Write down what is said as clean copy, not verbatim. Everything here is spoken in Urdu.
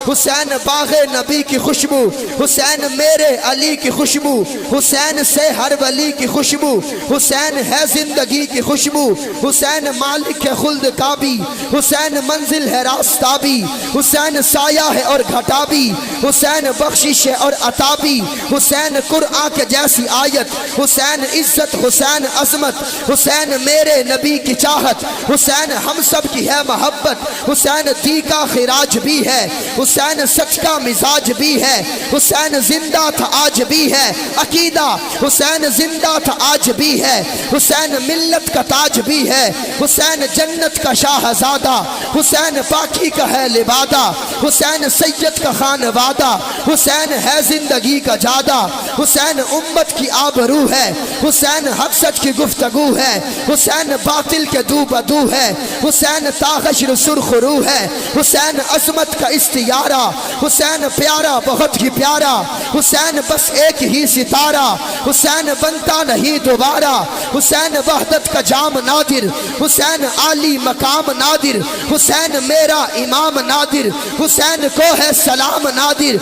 حسین باغ نبی کی خوشبو، حسین میرے علی کی خوشبو، حسین سے ہر ولی کی خوشبو، حسین ہے زندگی کی خوشبو، حسین مالک ہے خلد کا بھی، حسین منزل ہے راستہ بھی، حسین سایہ ہے اور گھٹا بھی، حسین بخشش ہے اور عطا بھی، حسین قرآن کے جیسی آیت، حسین عزت، حسین عظمت، حسین میرے نبی کی چاہت، حسین ہم سب کی ہے محبت، حسین دی کا خراج بھی ہے، حسین سچ کا مزاج بھی ہے، حسین زندہ تھا آج بھی ہے، عقیدہ حسین زندہ تھا آج بھی ہے، حسین ملت کا تاج بھی ہے، حسین جنت کا شاہزادہ، حسین پاکی کا ہے لبادہ، حسین سید کا خانوادہ، حسین ہے زندگی کا جادہ، حسین امت کی آبرو ہے، حسین حق سچ کی گفتگو ہے، حسین باطل کے دو بدو ہے، حسین تاغشر سرخ رو ہے، حسین عظمت کا استیارہ، حسین پیارا بہت ہی پیارا، حسین بس ایک ہی ستارہ، حسین بنتا نہیں دوبارہ، حسین وحدت کا جام نادر، حسین عالی مقام نادر، حسین میرا امام نادر، حسین کو ہے سلام نادر۔